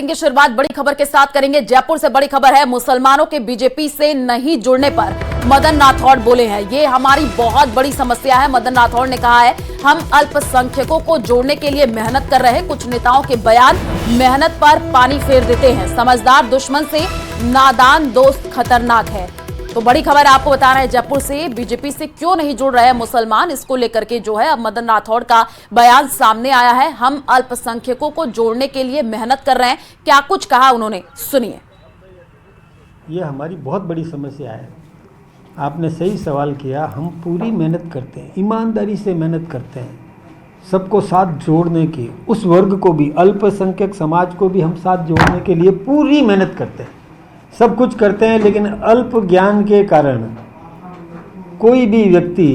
Bulletin की शुरुआत बड़ी खबर के साथ करेंगे। जयपुर से बड़ी खबर है, मुसलमानों के बीजेपी से नहीं जुड़ने पर मदन राठौड़ बोले हैं, ये हमारी बहुत बड़ी समस्या है। मदन राठौड़ ने कहा है, हम अल्पसंख्यकों को जोड़ने के लिए मेहनत कर रहे हैं। कुछ नेताओं के बयान मेहनत पर पानी फेर देते हैं। समझदार दुश्मन से नादान दोस्त खतरनाक है। तो बड़ी खबर आपको बता रहे हैं, जयपुर से बीजेपी से क्यों नहीं जुड़ रहे हैं मुसलमान, इसको लेकर के जो है अब मदन राठौड़ का बयान सामने आया है। हम अल्पसंख्यकों को जोड़ने के लिए मेहनत कर रहे हैं। क्या कुछ कहा उन्होंने, सुनिए। ये हमारी बहुत बड़ी समस्या है। आपने सही सवाल किया। हम पूरी मेहनत करते हैं, ईमानदारी से मेहनत करते हैं, सबको साथ जोड़ने की, उस वर्ग को भी, अल्पसंख्यक समाज को भी हम साथ जोड़ने के लिए पूरी मेहनत करते हैं, सब कुछ करते हैं। लेकिन अल्प ज्ञान के कारण कोई भी व्यक्ति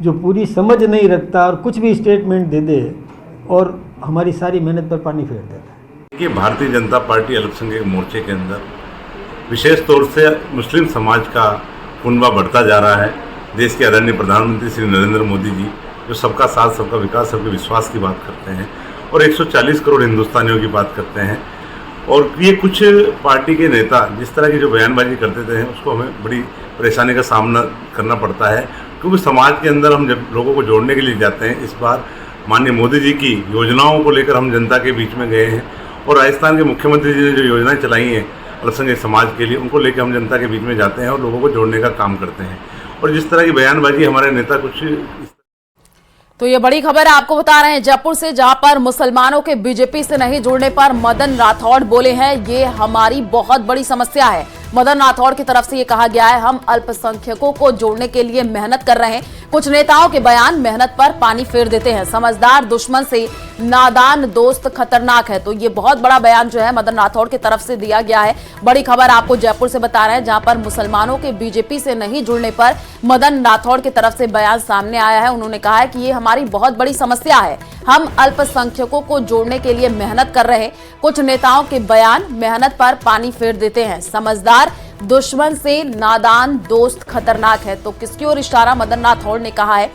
जो पूरी समझ नहीं रखता और कुछ भी स्टेटमेंट दे दे और हमारी सारी मेहनत पर पानी फेर देता है। कि भारतीय जनता पार्टी अल्पसंख्यक मोर्चे के अंदर विशेष तौर से मुस्लिम समाज का कुनबा बढ़ता जा रहा है। देश के आदरणीय प्रधानमंत्री श्री नरेंद्र मोदी जी जो सबका साथ, सबका विकास, सबके विश्वास की बात करते हैं और 140 करोड़ हिंदुस्तानियों की बात करते हैं, और ये कुछ पार्टी के नेता जिस तरह की जो बयानबाजी करते थे उसको हमें बड़ी परेशानी का सामना करना पड़ता है। क्योंकि समाज के अंदर हम जब लोगों को जोड़ने के लिए जाते हैं, इस बार माननीय मोदी जी की योजनाओं को लेकर हम जनता के बीच में गए हैं और राजस्थान के मुख्यमंत्री जी ने जो योजनाएं चलाई हैं अल्पसंख्यक समाज के लिए, उनको लेकर हम जनता के बीच में जाते हैं और लोगों को जोड़ने का काम करते हैं। और जिस तरह की बयानबाजी हमारे नेता कुछ, तो ये बड़ी खबर आपको बता रहे हैं जयपुर से, जहां पर मुसलमानों के बीजेपी से नहीं जुड़ने पर मदन राठौड़ बोले हैं, ये हमारी बहुत बड़ी समस्या है। मदन राठौड़ की तरफ से ये कहा गया है, हम अल्पसंख्यकों को जोड़ने के लिए मेहनत कर रहे हैं। कुछ नेताओं के बयान मेहनत पर पानी फेर देते हैं। समझदार दुश्मन से नादान दोस्त खतरनाक है। तो ये बहुत बड़ा बयान जो है मदन राठौड़ की तरफ से दिया गया है। बड़ी खबर आपको जयपुर से बता रहे हैं, जहां पर मुसलमानों के बीजेपी से नहीं जुड़ने पर मदन राठौड़ की तरफ से बयान सामने आया है। उन्होंने कहा है कि ये हमारी बहुत बड़ी समस्या है, हम अल्पसंख्यकों को जोड़ने के लिए मेहनत कर रहे हैं। कुछ नेताओं के बयान मेहनत पर पानी फेर देते हैं। समझदार दुश्मन से नादान दोस्त खतरनाक है। तो किसकी ओर इशारा मदन राठौड़ ने कहा है,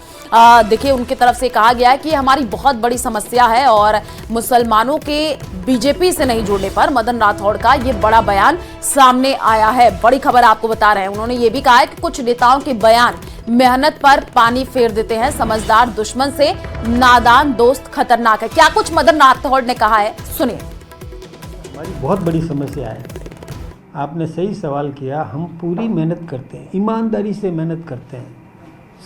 देखिए उनकी तरफ से कहा गया है कि हमारी बहुत बड़ी समस्या है और मुसलमानों के बीजेपी से नहीं जुड़ने पर मदन राठौड़ का ये बड़ा बयान सामने आया है। बड़ी खबर आपको बता रहे हैं। उन्होंने ये भी कहा है कि कुछ नेताओं के बयान मेहनत पर पानी फेर देते हैं। समझदार दुश्मन से नादान दोस्त खतरनाक है। क्या कुछ मदन राठौड़ ने कहा है, सुनिए। हमारी बहुत बड़ी समस्या है। आपने सही सवाल किया। हम पूरी मेहनत करते हैं, ईमानदारी से मेहनत करते हैं,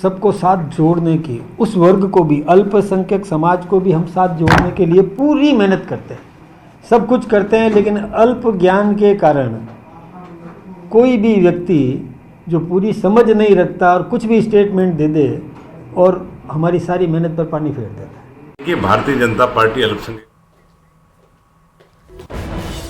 सबको साथ जोड़ने की, उस वर्ग को भी, अल्पसंख्यक समाज को भी हम साथ जोड़ने के लिए पूरी मेहनत करते हैं, सब कुछ करते हैं। लेकिन अल्प ज्ञान के कारण कोई भी व्यक्ति जो पूरी समझ नहीं रखता और कुछ भी स्टेटमेंट दे दे और हमारी सारी मेहनत पर पानी फेर देता है। कि भारतीय जनता पार्टी अल्पसंख्यक,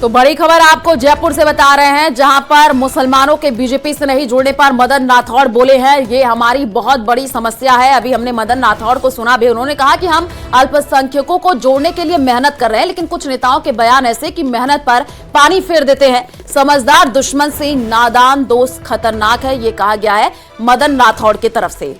तो बड़ी खबर आपको जयपुर से बता रहे हैं, जहां पर मुसलमानों के बीजेपी से नहीं जुड़ने पर मदन राठौड़ बोले हैं, ये हमारी बहुत बड़ी समस्या है। अभी हमने मदन राठौड़ को सुना भी, उन्होंने कहा कि हम अल्पसंख्यकों को जोड़ने के लिए मेहनत कर रहे हैं, लेकिन कुछ नेताओं के बयान ऐसे कि मेहनत पर पानी फेर देते हैं। समझदार दुश्मन से नादान दोस्त खतरनाक है, ये कहा गया है मदन राठौड़ की तरफ से।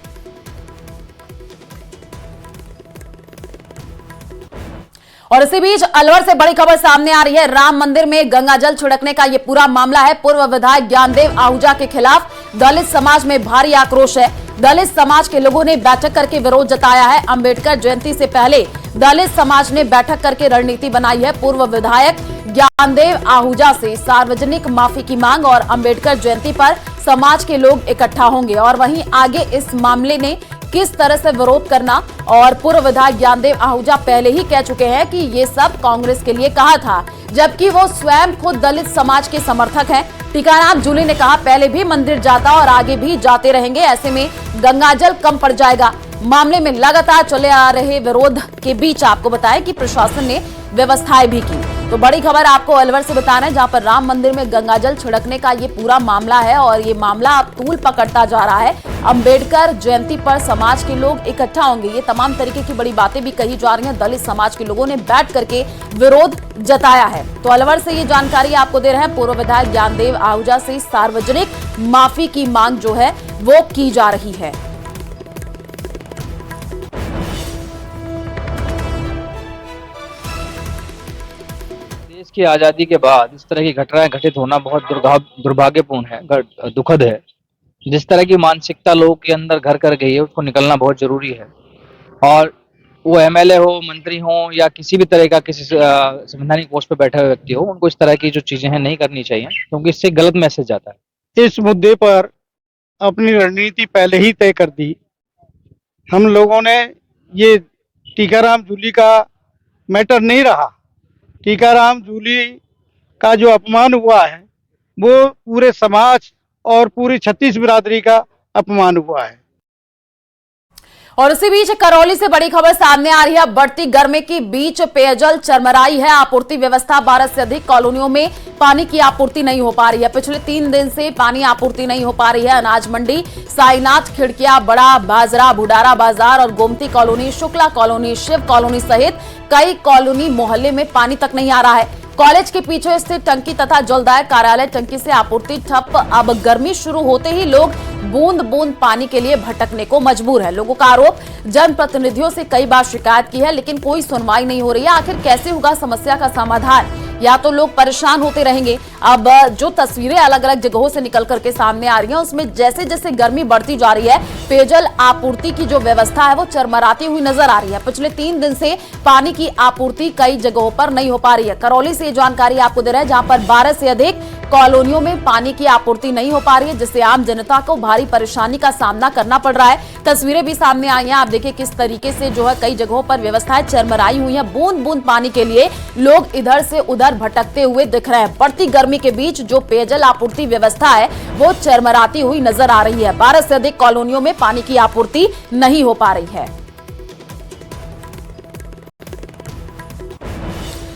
और इसी बीच अलवर से बड़ी खबर सामने आ रही है। राम मंदिर में गंगाजल छिड़कने का ये पूरा मामला है। पूर्व विधायक ज्ञानदेव आहूजा के खिलाफ दलित समाज में भारी आक्रोश है। दलित समाज के लोगों ने बैठक करके विरोध जताया है। अंबेडकर जयंती से पहले दलित समाज ने बैठक करके रणनीति बनाई है। पूर्व विधायक ज्ञानदेव आहूजा से सार्वजनिक माफी की मांग और अंबेडकर जयंती पर समाज के लोग इकट्ठा होंगे। और वहीं आगे इस मामले ने किस तरह से विरोध करना, और पूर्व विधायक ज्ञानदेव आहूजा पहले ही कह चुके हैं कि ये सब कांग्रेस के लिए कहा था, जबकि वो स्वयं खुद दलित समाज के समर्थक हैं। टीकाराम जूली ने कहा, पहले भी मंदिर जाता और आगे भी जाते रहेंगे, ऐसे में गंगाजल कम पड़ जाएगा। मामले में लगातार चले आ रहे विरोध के बीच आपको बताएं कि प्रशासन ने व्यवस्थाएं भी की। तो बड़ी खबर आपको अलवर से बता रहे हैं, जहां पर राम मंदिर में गंगाजल छिड़कने का ये पूरा मामला है और ये मामला अब तूल पकड़ता जा रहा है। अंबेडकर जयंती पर समाज के लोग इकट्ठा होंगे, ये तमाम तरीके की बड़ी बातें भी कही जा रही हैं। दलित समाज के लोगों ने बैठ करके विरोध जताया है। तो अलवर से ये जानकारी आपको दे रहे हैं। पूर्व विधायक ज्ञानदेव आहूजा से सार्वजनिक माफी की मांग जो है वो की जा रही है। की आज़ादी के बाद इस तरह की घटनाएं घटित होना बहुत दुर्भाग्यपूर्ण है, दुखद है। जिस तरह की मानसिकता लोगों के अंदर घर कर गई है, उसको निकलना बहुत जरूरी है। और वो एमएलए हो, मंत्री हो या किसी भी तरह का किसी संवैधानिक पोस्ट पे बैठे हुए व्यक्ति हो, उनको इस तरह की जो चीजें हैं नहीं करनी चाहिए, क्योंकि इससे गलत मैसेज जाता है। इस मुद्दे पर अपनी रणनीति पहले ही तय कर दी। हम लोगों ने ये टीकाराम जूली का मैटर नहीं रहा। टीकाराम जूली का जो अपमान हुआ है वो पूरे समाज और पूरी छत्तीस बिरादरी का अपमान हुआ है। और इसी बीच करौली से बड़ी खबर सामने आ रही है। बढ़ती गर्मी के बीच पेयजल चरमराई है। आपूर्ति व्यवस्था 12 से अधिक कॉलोनियों में पानी की आपूर्ति नहीं हो पा रही है। पिछले 3 दिन से पानी आपूर्ति नहीं हो पा रही है। अनाज मंडी, साईनाथ, खिड़किया, बड़ा बाजरा, भुडारा बाजार और Gomti colony, Shukla colony, Shiv colony सहित कई कॉलोनी मोहल्ले में पानी तक नहीं आ रहा है। कॉलेज के पीछे स्थित टंकी तथा जलदाय कार्यालय टंकी से आपूर्ति ठप। अब गर्मी शुरू होते ही लोग बूंद बूंद पानी के लिए भटकने को मजबूर है। लोगों का आरोप, जनप्रतिनिधियों से कई बार शिकायत की है लेकिन कोई सुनवाई नहीं हो रही है। आखिर कैसे होगा समस्या का समाधान? या तो लोग परेशान होते रहेंगे। अब जो तस्वीरें अलग अलग जगहों से निकल करके सामने आ रही हैं, उसमें जैसे जैसे गर्मी बढ़ती जा रही है, पेयजल आपूर्ति की जो व्यवस्था है वो चरमराती हुई नजर आ रही है। पिछले 3 दिन से पानी की आपूर्ति कई जगहों पर नहीं हो पा रही है। करौली से जानकारी आपको दे रहे हैं, जहां पर 12 से अधिक कॉलोनियों में पानी की आपूर्ति नहीं हो पा रही है, जिससे आम जनता को भारी परेशानी का सामना करना पड़ रहा है। तस्वीरें भी सामने आई हैं, आप देखिए किस तरीके से जो है कई जगहों पर व्यवस्थाएं चरमराई हुई हैं। बूंद बूंद पानी के लिए लोग इधर से उधर भटकते हुए दिख रहे हैं। बढ़ती गर्मी के बीच जो पेयजल आपूर्ति व्यवस्था है वो चरमराती हुई नजर आ रही है। 12 से अधिक कॉलोनियों में पानी की आपूर्ति नहीं हो पा रही है।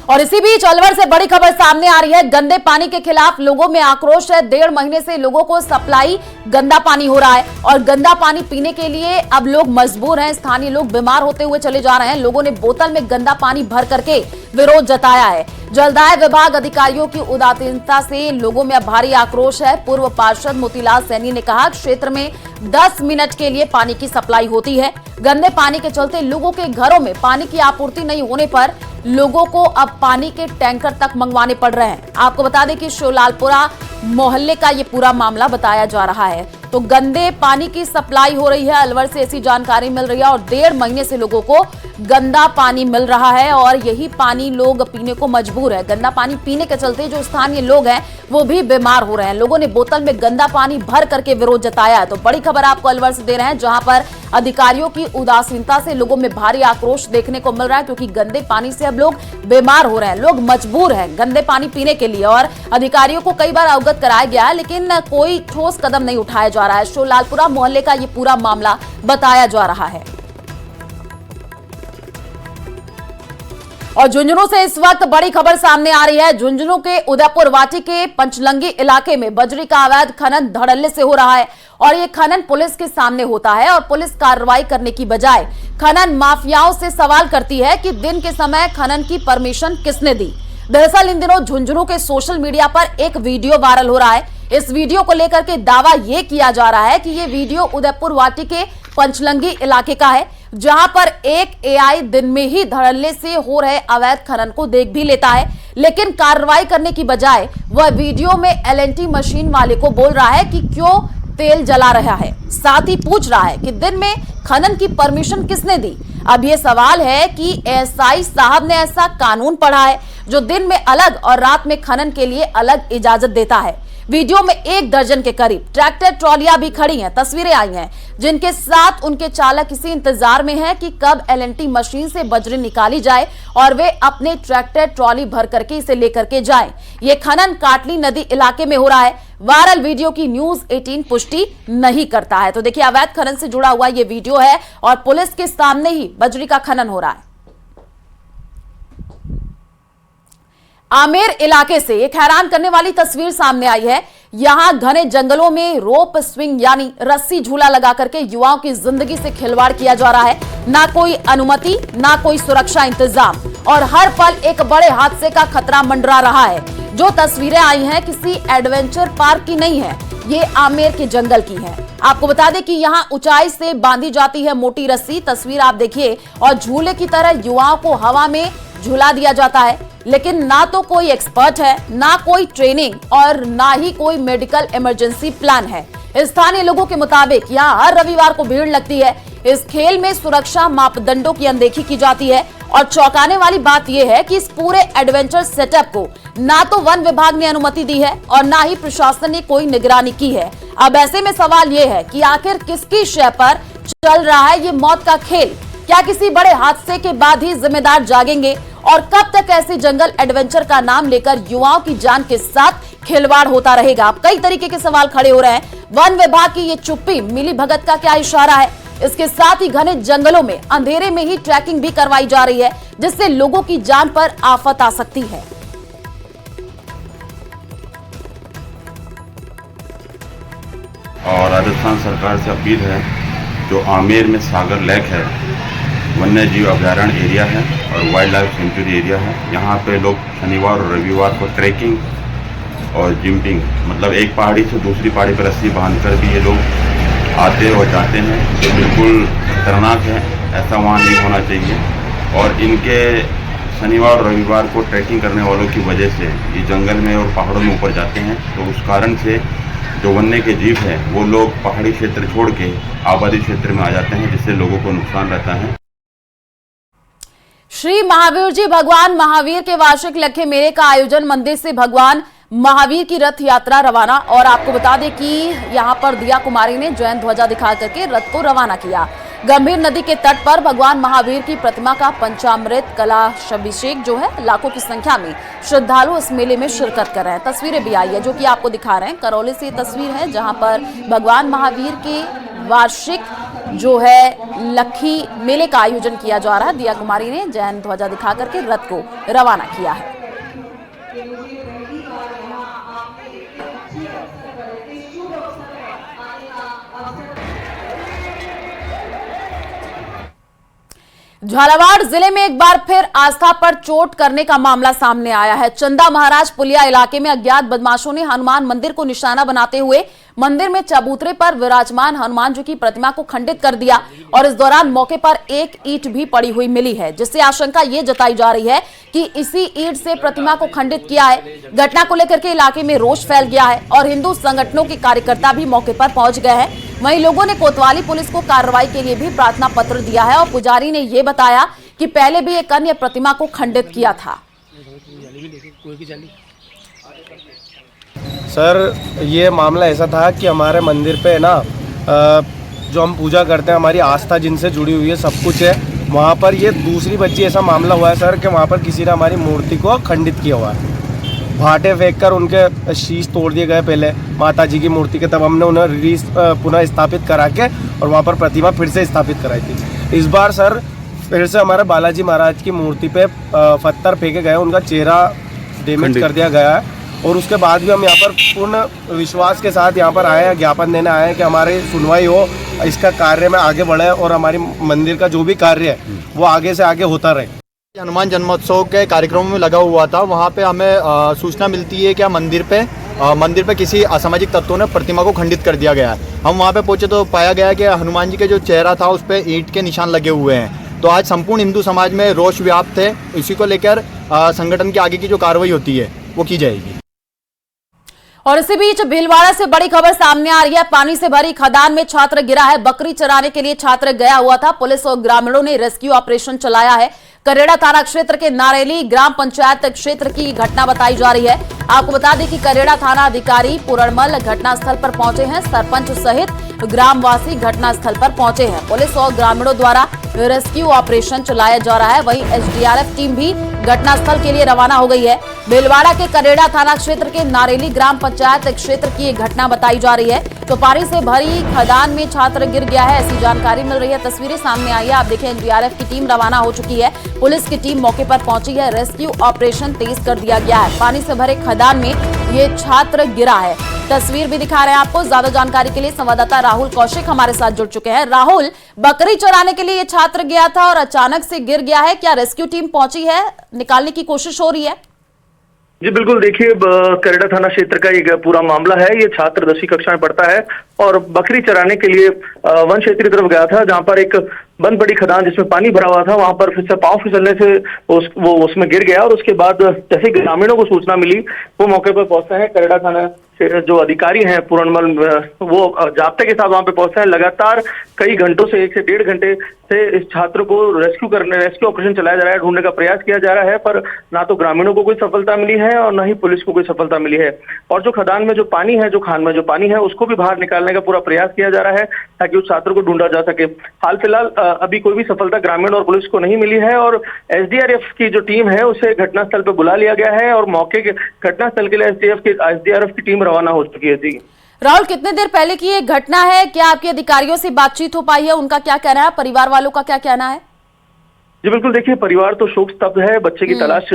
और इसी बीच अलवर से बड़ी खबर सामने आ रही है। गंदे पानी के खिलाफ लोगों में आक्रोश है। 1.5 महीने से लोगों को सप्लाई गंदा पानी हो रहा है और गंदा पानी पीने के लिए अब लोग मजबूर हैं। स्थानीय लोग बीमार होते हुए चले जा रहे हैं। लोगों ने बोतल में गंदा पानी भर करके विरोध जताया है। जलदाय विभाग अधिकारियों की उदासीनता से लोगों में अब भारी आक्रोश है। पूर्व पार्षद मोतीलाल सैनी ने कहा, क्षेत्र में 10 मिनट के लिए पानी की सप्लाई होती है। गंदे पानी के चलते लोगों के घरों में पानी की आपूर्ति नहीं होने पर लोगों को अब पानी के टैंकर तक मंगवाने पड़ रहे हैं। आपको बता दें कि शिवलालपुरा मोहल्ले का ये पूरा मामला बताया जा रहा है। तो गंदे पानी की सप्लाई हो रही है। अलवर से ऐसी जानकारी मिल रही है और 1.5 महीने से लोगों को गंदा पानी मिल रहा है और यही पानी लोग पीने को मजबूर है। गंदा पानी पीने के चलते जो स्थानीय लोग हैं वो भी बीमार हो रहे हैं। लोगों ने बोतल में गंदा पानी भर करके विरोध जताया है। तो बड़ी खबर आपको अलवर से दे रहे हैं, जहां पर अधिकारियों की उदासीनता से लोगों में भारी आक्रोश देखने को मिल रहा है, क्योंकि गंदे पानी से अब लोग बीमार हो रहे हैं। लोग मजबूर हैं गंदे पानी पीने के लिए और अधिकारियों को कई बार अवगत कराया गया है लेकिन कोई ठोस कदम नहीं उठाया जा रहा है। शिवलालपुरा मोहल्ले का ये पूरा मामला बताया जा रहा है। और झुंझुनू से इस वक्त बड़ी खबर सामने आ रही है। झुंझुनू के उदयपुर वाटी के पंचलंगी इलाके में बजरी का अवैध खनन धड़ल्ले से हो रहा है और ये खनन पुलिस के सामने होता है और पुलिस कार्रवाई करने की बजाय खनन माफियाओं से सवाल करती है कि दिन के समय खनन की परमिशन किसने दी। दरअसल इन दिनों झुंझुनू के सोशल मीडिया पर एक वीडियो वायरल हो रहा है। इस वीडियो को लेकर के दावा यह किया जा रहा है कि ये वीडियो उदयपुर वाटी के पंचलंगी इलाके का है, जहां पर एक एआई दिन में ही धड़ल्ले से हो रहे अवैध खनन को देख भी लेता है, लेकिन कार्रवाई करने की बजाय वह वीडियो में एलएनटी मशीन वाले को बोल रहा है कि क्यों तेल जला रहा है। साथ ही पूछ रहा है कि दिन में खनन की परमिशन किसने दी। अब यह सवाल है कि एसआई साहब ने ऐसा कानून पढ़ा है जो दिन में अलग और रात में खनन के लिए अलग इजाजत देता है। वीडियो में 1 दर्जन के करीब ट्रैक्टर ट्रॉलियां भी खड़ी हैं। तस्वीरें आई हैं जिनके साथ उनके चालक इसी इंतजार में हैं कि कब एलएनटी मशीन से बजरी निकाली जाए और वे अपने ट्रैक्टर ट्रॉली भर करके इसे लेकर के जाएं। ये खनन काटली नदी इलाके में हो रहा है। वायरल वीडियो की न्यूज 18 पुष्टि नहीं करता है। तो देखिए, अवैध खनन से जुड़ा हुआ ये वीडियो है और पुलिस के सामने ही बजरी का खनन हो रहा है। आमेर इलाके से एक हैरान करने वाली तस्वीर सामने आई है। यहां घने जंगलों में रोप स्विंग यानी रस्सी झूला लगा करके युवाओं की जिंदगी से खिलवाड़ किया जा रहा है। ना कोई अनुमति, ना कोई सुरक्षा इंतजाम और हर पल एक बड़े हादसे का खतरा मंडरा रहा है। जो तस्वीरें आई हैं किसी एडवेंचर पार्क की नहीं है, ये आमेर के जंगल की है। आपको बता दें कि यहाँ ऊंचाई से बांधी जाती है मोटी रस्सी, तस्वीर आप देखिए, और झूले की तरह युवाओं को हवा में झुला दिया जाता है, लेकिन ना तो कोई एक्सपर्ट है, ना कोई ट्रेनिंग और ना ही कोई मेडिकल इमरजेंसी प्लान है। स्थानीय लोगों के मुताबिक यहाँ हर रविवार को भीड़ लगती है। इस खेल में सुरक्षा मापदंडों की अनदेखी की जाती है और चौंकाने वाली बात यह है कि इस पूरे एडवेंचर सेटअप को ना तो वन विभाग ने अनुमति दी है और ना ही प्रशासन ने कोई निगरानी की है। अब ऐसे में सवाल यह है कि आखिर किसकी शय पर चल रहा है ये मौत का खेल? क्या किसी बड़े हादसे के बाद ही जिम्मेदार जागेंगे और कब तक ऐसे जंगल एडवेंचर का नाम लेकर युवाओं की जान के साथ खिलवाड़ होता रहेगा? अब कई तरीके के सवाल खड़े हो रहे हैं। वन विभाग की ये चुप्पी मिली भगत का क्या इशारा है? इसके साथ ही घने जंगलों में अंधेरे में ही ट्रैकिंग भी करवाई जा रही है, जिससे लोगों की जान पर आफत आ सकती है। और राजस्थान सरकार से अपील है, जो आमेर में सागर लेक है, वन्य जीव अभ्यारण्य एरिया है और वाइल्ड लाइफ सेंचुरी एरिया है। यहाँ पे लोग शनिवार और रविवार को ट्रैकिंग और जंपिंग, मतलब एक पहाड़ी से दूसरी पहाड़ी पर रस्सी बांधकर भी ये लोग आते और जाते हैं, जो बिल्कुल खतरनाक है। ऐसा वहाँ नहीं होना चाहिए। और इनके शनिवार और रविवार को ट्रैकिंग करने वालों की वजह से ये जंगल में और पहाड़ों में ऊपर जाते हैं, तो उस कारण से जो वन्य के जीव हैं वो लोग पहाड़ी क्षेत्र छोड़ के आबादी क्षेत्र में आ जाते हैं, जिससे लोगों को नुकसान रहता है। श्री महावीर जी भगवान महावीर के वार्षिक लखे मेले का आयोजन, मंदिर से भगवान महावीर की रथ यात्रा रवाना। और आपको बता दें कि यहां पर दिया कुमारी ने जैन ध्वजा दिखा करके रथ को रवाना किया। गंभीर नदी के तट पर भगवान महावीर की प्रतिमा का पंचामृत कलाशाभिषेक जो है, लाखों की संख्या में श्रद्धालु इस मेले में शिरकत कर रहे हैं। तस्वीरें भी आई है जो कि आपको दिखा रहे हैं। करौली से तस्वीर है जहां पर भगवान महावीर के वार्षिक जो है लखी मेले का आयोजन किया जा रहा है। दिया कुमारी ने जैन ध्वजा दिखा करके रथ को रवाना किया है। झालावाड़ जिले में एक बार फिर आस्था पर चोट करने का मामला सामने आया है। चंदा महाराज पुलिया इलाके में अज्ञात बदमाशों ने हनुमान मंदिर को निशाना बनाते हुए मंदिर में चबूतरे पर विराजमान हनुमान जी की प्रतिमा को खंडित कर दिया और इस दौरान मौके पर एक ईंट भी पड़ी हुई मिली है, जिससे आशंका ये जताई जा रही है कि इसी ईंट से प्रतिमा को खंडित किया है। घटना को लेकर के इलाके में रोष फैल गया है और हिंदू संगठनों के कार्यकर्ता भी मौके पर पहुंच गए हैं। वहीं लोगों ने कोतवाली पुलिस को कार्रवाई के लिए भी प्रार्थना पत्र दिया है और पुजारी ने यह बताया कि पहले भी एक अन्य प्रतिमा को खंडित किया था। सर, ये मामला ऐसा था कि हमारे मंदिर पे ना जो हम पूजा करते हैं, हमारी आस्था जिनसे जुड़ी हुई है, सब कुछ है। वहाँ पर ये दूसरी बच्ची ऐसा मामला हुआ है सर कि वहाँ पर किसी ने हमारी मूर्ति को खंडित किया हुआ है। भाटे फेंककर उनके शीश तोड़ दिए गए पहले माता जी की मूर्ति के, तब हमने उन्हें पुनः स्थापित करा के और वहाँ पर प्रतिमा फिर से स्थापित कराई थी। इस बार सर फिर से हमारे बालाजी महाराज की मूर्ति पे पत्थर फेंके गए, उनका चेहरा डैमेज कर दिया गया है। और उसके बाद भी हम यहाँ पर पूर्ण विश्वास के साथ यहाँ पर आए हैं, ज्ञापन देने आए हैं कि हमारी सुनवाई हो, इसका कार्य में आगे बढ़े और हमारी मंदिर का जो भी कार्य है वो आगे से आगे होता रहे। हनुमान जन्मोत्सव के कार्यक्रमों में लगा हुआ था, वहाँ पे हमें सूचना मिलती है कि मंदिर पे किसी असामाजिक तत्वों ने प्रतिमा को खंडित कर दिया गया है। हम वहाँ पे पहुँचे तो पाया गया कि हनुमान जी के जो चेहरा था उस पर ईंट के निशान लगे हुए हैं। तो आज संपूर्ण हिंदू समाज में रोष व्याप्त है। इसी को लेकर संगठन की आगे की जो कार्रवाई होती है वो की जाएगी। और इसी बीच भीलवाड़ा से बड़ी खबर सामने आ रही है। पानी से भरी खदान में छात्र गिरा है। बकरी चराने के लिए छात्र गया हुआ था। पुलिस और ग्रामीणों ने रेस्क्यू ऑपरेशन चलाया है। करेड़ा थाना क्षेत्र के नारेली ग्राम पंचायत क्षेत्र की घटना बताई जा रही है। आपको बता दें कि करेड़ा थाना अधिकारी पुरणमल घटनास्थल पर पहुंचे हैं। सरपंच सहित ग्रामवासी घटनास्थल पर पहुंचे हैं। पुलिस और ग्रामीणों द्वारा रेस्क्यू ऑपरेशन चलाया जा रहा है। वहीं एसडीआरएफ टीम भी घटनास्थल के लिए रवाना हो गई है। भीलवाड़ा के करेड़ा थाना क्षेत्र के नारेली ग्राम पंचायत क्षेत्र की एक घटना बताई जा रही है। तो पानी से भरी खदान में छात्र गिर गया है, ऐसी जानकारी मिल रही है। तस्वीरें सामने आई है, आप देखें एसडीआरएफ की टीम रवाना हो चुकी है। पुलिस की टीम मौके पर पहुंची है। रेस्क्यू ऑपरेशन तेज कर दिया गया है। पानी से भरे खदान में ये छात्र गिरा है। तस्वीर भी दिखा रहे हैं आपको। ज्यादा जानकारी के लिए संवाददाता राहुल कौशिक हमारे साथ जुड़ चुके हैं। राहुल, बकरी चराने के लिए ये छात्र गया था और अचानक से गिर गया है, क्या रेस्क्यू टीम पहुंची है, निकालने की कोशिश हो रही है? जी बिल्कुल, देखिए करेड़ा थाना क्षेत्र का ये पूरा मामला है। ये छात्र 10वीं कक्षा में पढ़ता है और बकरी चराने के लिए वन क्षेत्र की तरफ गया था, जहां पर एक बंद पड़ी खदान जिसमें पानी भरा हुआ था, वहां पर फिर से पांव फिसलने से वो उसमें गिर गया। और उसके बाद जैसे ग्रामीणों को सूचना मिली, वो मौके पर पहुंचते हैं। करेड़ा थाना जो अधिकारी हैं पूर्णमल, वो जाब्ते के साथ वहां पे पहुंचते हैं। लगातार कई घंटों से 1 से 1.5 घंटे से इस छात्र को रेस्क्यू ऑपरेशन चलाया जा रहा है, ढूंढने का प्रयास किया जा रहा है, पर ना तो ग्रामीणों को कोई सफलता मिली है और ना ही पुलिस को कोई सफलता मिली है। और जो खदान में जो पानी है, जो खान में जो पानी है, उसको भी बाहर निकालने का पूरा प्रयास किया जा रहा है ताकि उस छात्र को ढूंढा जा सके। हाल फिलहाल अभी कोई भी सफलता ग्रामीण और पुलिस को नहीं मिली है और एसडीआरएफ की जो टीम है उसे घटनास्थल पर बुला लिया गया है और मौके के घटनास्थल के लिए एसडीआरएफ की टीम रवाना हो चुकी है। जी राहुल, कितने देर पहले की ये घटना है? क्या आपके अधिकारियों से बातचीत हो पाई है? उनका क्या कहना है? परिवार वालों का क्या कहना है? जी बिल्कुल, देखिए परिवार तो शोक स्तब्ध है, बच्चे की तलाश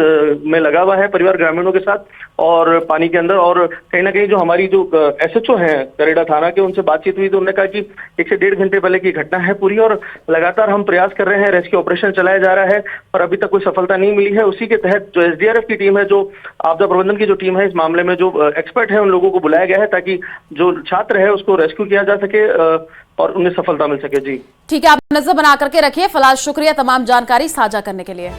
में लगा हुआ है परिवार ग्रामीणों के साथ और पानी के अंदर। और कहीं ना कहीं जो हमारी जो एसएचओ हैं करेड़ा थाना के, उनसे बातचीत हुई तो उन्होंने कहा कि 1 से 1.5 घंटे पहले की घटना है पूरी और लगातार हम प्रयास कर रहे हैं, रेस्क्यू ऑपरेशन चलाया जा रहा है पर अभी तक कोई सफलता नहीं मिली है। उसी के तहत जो एसडीआरएफ की टीम है, जो आपदा प्रबंधन की जो टीम है, इस मामले में जो एक्सपर्ट है, उन लोगों को बुलाया गया है ताकि जो छात्र है उसको रेस्क्यू किया जा सके और उन्हें सफलता मिल सके। जी ठीक है, आप नजर बना करके रखिए। फिलहाल शुक्रिया तमाम जानकारी साझा करने के लिए।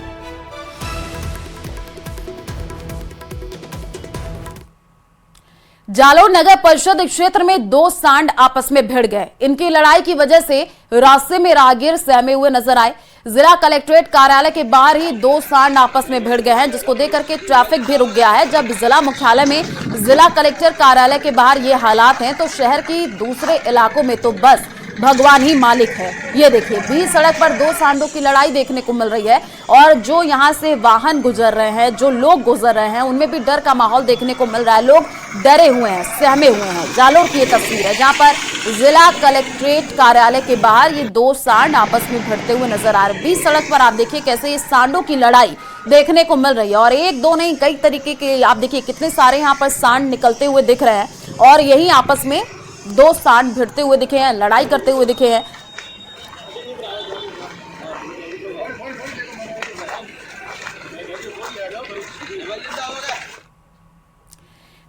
जालोर नगर परिषद क्षेत्र में 2 सांड आपस में भिड़ गए। इनकी लड़ाई की वजह से रास्ते में राहगीर सहमे हुए नजर आए। जिला कलेक्ट्रेट कार्यालय के बाहर ही 2 सांड आपस में भिड़ गए हैं, जिसको देख करके ट्रैफिक भी रुक गया है। जब जिला मुख्यालय में जिला कलेक्टर कार्यालय के बाहर ये हालात हैं तो शहर की दूसरे इलाकों में तो बस भगवान ही मालिक है। ये देखिए, बीच सड़क पर 2 सांडों की लड़ाई देखने को मिल रही है और जो यहाँ से वाहन गुजर रहे हैं, जो लोग गुजर रहे हैं, उनमें भी डर का माहौल देखने को मिल रहा है। लोग डरे हुए हैं, सहमे हुए हैं। जालोर की ये तस्वीर है जहाँ पर जिला कलेक्ट्रेट कार्यालय के बाहर ये 2 सांड आपस में भिड़ते हुए नजर आ रहे हैं। बीच सड़क पर आप देखिए कैसे ये सांडों की लड़ाई देखने को मिल रही है और 1-2 नहीं, कई तरीके के आप देखिए कितने सारे यहाँ पर सांड निकलते हुए दिख रहे हैं और यही आपस में 2 सांड भिड़ते हुए दिखे हैं, लड़ाई करते हुए दिखे हैं।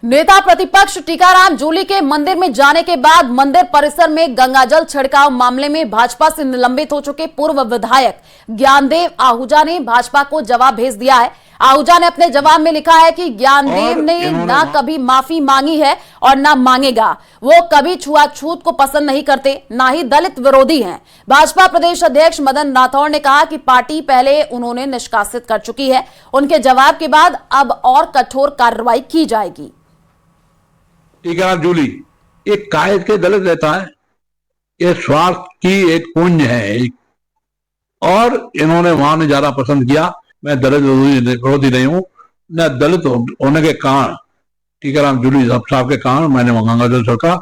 नेता प्रतिपक्ष टीकाराम जूली के मंदिर में जाने के बाद मंदिर परिसर में गंगाजल छिड़काव मामले में भाजपा से निलंबित हो चुके पूर्व विधायक ज्ञानदेव आहूजा ने भाजपा को जवाब भेज दिया है। आहूजा ने अपने जवाब में लिखा है कि ज्ञानदेव ने ना कभी माफी मांगी है और ना मांगेगा। वो कभी छुआछूत को पसंद नहीं करते, ना ही दलित विरोधी हैं। भाजपा प्रदेश अध्यक्ष मदन राठौड़ ने कहा कि पार्टी पहले उन्होंने निष्कासित कर चुकी है। उनके जवाब के बाद अब और कठोर कार्रवाई की जाएगी। टीकाराम जूली एक कायद के दलित रहता है, ये स्वार्थ की एक पुंज है और इन्होंने वहां ने ज्यादा पसंद किया। मैं दलित विरोधी नहीं हूं, न दलित होने के कारण टीकाराम जूली साहब के कारण मैंने गंगा जल छिड़का।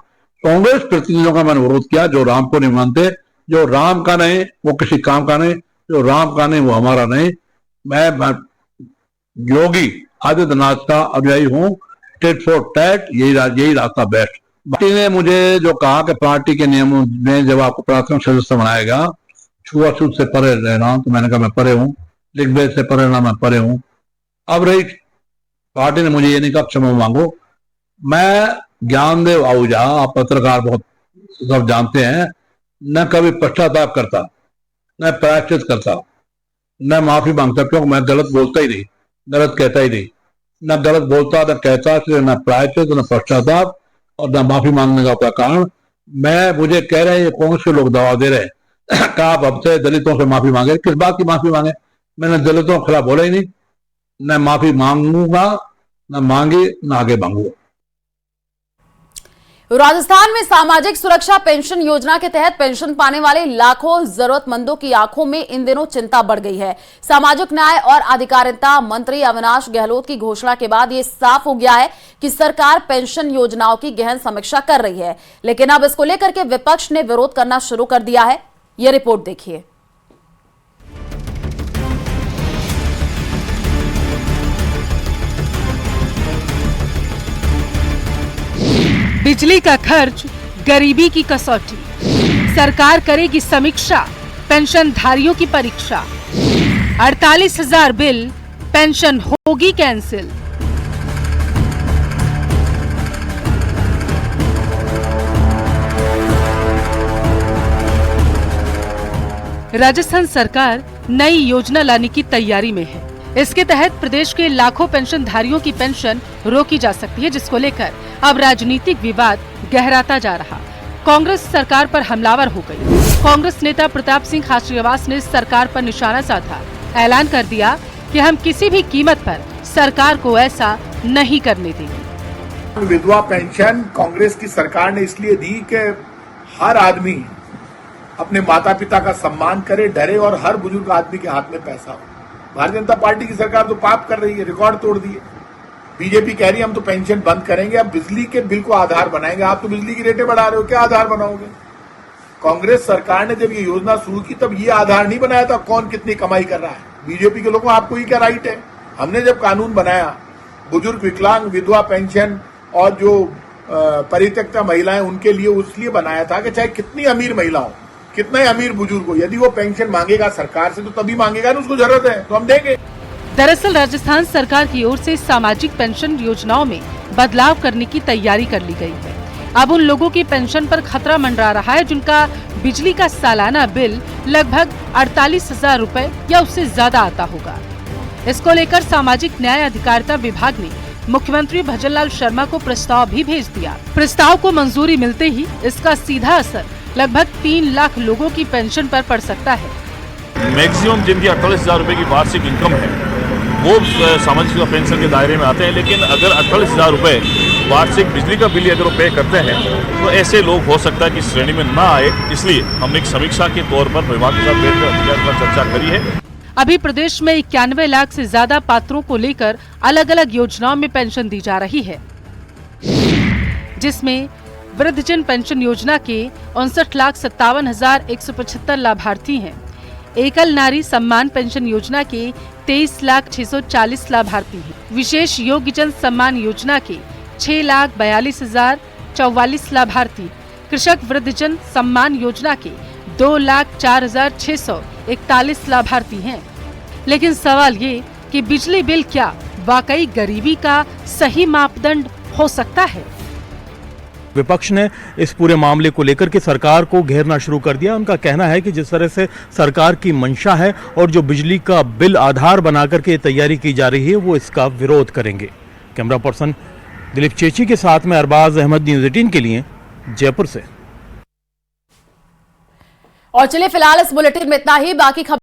कांग्रेस प्रतिनिधियों का मैंने विरोध किया जो राम को नहीं मानते। जो राम का नहीं वो किसी काम का नहीं, जो राम का नहीं वो हमारा नहीं। मैं योगी आदित्यनाथ का अनुयायी हूं। टेट फॉर टैट, यही रास्ता बेस्ट। पार्टी ने मुझे जो कहा कि पार्टी के नियमों में जब आपको प्राथमिक सदस्य बनाएगा छुआछूत से परे रहना, तो मैंने कहा मैं परे हूं, लिखभेद से परे रहना मैं परे हूं। अब रही पार्टी ने मुझे ये नहीं कहा क्षमा मांगो। मैं ज्ञानदेव आहूजा, आप पत्रकार बहुत सब जानते हैं, न कभी पश्चाताप करता, न प्रायश्चित करता, न माफी मांगता, क्योंकि मैं गलत बोलता ही नहीं, गलत कहता ही नहीं। न गलत बोलता, न कहता, न प्रायश्चित, न पश्चाताप और न माफी मांगने का कारण। मुझे कह रहे हैं कांग्रेस के लोग दवा दे रहे हैं कि आप अब से दलितों से माफी मांगे। किस बात की माफी मांगे? मैंने दलितों के खिलाफ बोला ही नहीं, न माफी मांगूंगा, न मांगी, न आगे मांगूंगा। राजस्थान में सामाजिक सुरक्षा पेंशन योजना के तहत पेंशन पाने वाले लाखों जरूरतमंदों की आंखों में इन दिनों चिंता बढ़ गई है। सामाजिक न्याय और अधिकारिता मंत्री अविनाश गहलोत की घोषणा के बाद यह साफ हो गया है कि सरकार पेंशन योजनाओं की गहन समीक्षा कर रही है, लेकिन अब इसको लेकर के विपक्ष ने विरोध करना शुरू कर दिया है। यह रिपोर्ट देखिए। बिजली का खर्च, गरीबी की कसौटी, सरकार करेगी समीक्षा, पेंशनधारियों की परीक्षा। 48,000 बिल, पेंशन होगी कैंसिल। राजस्थान सरकार नई योजना लाने की तैयारी में है। इसके तहत प्रदेश के लाखों पेंशनधारियों की पेंशन रोकी जा सकती है, जिसको लेकर अब राजनीतिक विवाद गहराता जा रहा। कांग्रेस सरकार पर हमलावर हो गई। कांग्रेस नेता प्रताप सिंह खाचरियावास ने सरकार पर निशाना साधा, ऐलान कर दिया कि हम किसी भी कीमत पर सरकार को ऐसा नहीं करने देंगे। विधवा पेंशन कांग्रेस की सरकार ने इसलिए दी कि हर आदमी अपने माता पिता का सम्मान करे, डरे और हर बुजुर्ग आदमी के हाथ में पैसा हो। भारतीय जनता पार्टी की सरकार तो पाप कर रही है, रिकॉर्ड तोड़ दिए। बीजेपी कह रही है हम तो पेंशन बंद करेंगे, अब बिजली के बिल को आधार बनाएंगे। आप तो बिजली की रेटें बढ़ा रहे हो, क्या आधार बनाओगे? कांग्रेस सरकार ने जब ये योजना शुरू की तब ये आधार नहीं बनाया था कौन कितनी कमाई कर रहा है। बीजेपी के लोगों आपको ही क्या राइट है? हमने जब कानून बनाया बुजुर्ग, विकलांग, विधवा पेंशन और जो परित्यक्ता महिलाएं उनके लिए इसलिए बनाया था कि चाहे कितनी अमीर महिला हो, कितना ही अमीर बुजुर्ग हो, यदि वो पेंशन मांगेगा सरकार से तो तभी मांगेगा ना, उसको जरूरत है तो हम देंगे। दरअसल राजस्थान सरकार की ओर से सामाजिक पेंशन योजनाओं में बदलाव करने की तैयारी कर ली गई है। अब उन लोगों की पेंशन पर खतरा मंडरा रहा है जिनका बिजली का सालाना बिल लगभग 48,000 रुपए या उससे ज्यादा आता होगा। इसको लेकर सामाजिक न्याय अधिकारिता विभाग ने मुख्यमंत्री भजनलाल शर्मा को प्रस्ताव भी भेज दिया। प्रस्ताव को मंजूरी मिलते ही इसका सीधा असर लगभग 3 लाख लोगों की पेंशन पर पड़ सकता है। मैक्सिमम जिनकी 48,000 रुपए की वार्षिक इनकम है वो सामाजिक पेंशन के दायरे में आते हैं, लेकिन अगर 48,000 रुपए वार्षिक बिजली का बिल अगर वो पे करते हैं तो ऐसे लोग हो सकता है कि श्रेणी में ना आए। इसलिए हमने एक समीक्षा के तौर पर विभाग के साथ बैठकर चर्चा करी है। अभी प्रदेश में 91 लाख से ज्यादा पात्रों को लेकर अलग अलग योजनाओं में पेंशन दी जा रही है, जिसमें वृद्धजन पेंशन योजना के 59,57,175 लाभार्थी हैं। एकल नारी सम्मान पेंशन योजना के 23,640 लाभार्थी हैं। विशेष योग्यजन सम्मान योजना के 6,42,044 लाभार्थी। कृषक वृद्धजन सम्मान योजना के 2,04,641 लाभार्थी हैं। लेकिन सवाल ये कि बिजली बिल क्या वाकई गरीबी का सही मापदंड हो सकता है? विपक्ष ने इस पूरे मामले को लेकर के सरकार को घेरना शुरू कर दिया। उनका कहना है कि जिस तरह से सरकार की मंशा है और जो बिजली का बिल आधार बनाकर के तैयारी की जा रही है वो इसका विरोध करेंगे। कैमरा पर्सन दिलीप चेची के साथ में अरबाज अहमद, न्यूज़ 18 के लिए जयपुर से। और चलिए फिलहाल इस बुलेटिन में इतना ही। बाकी खबर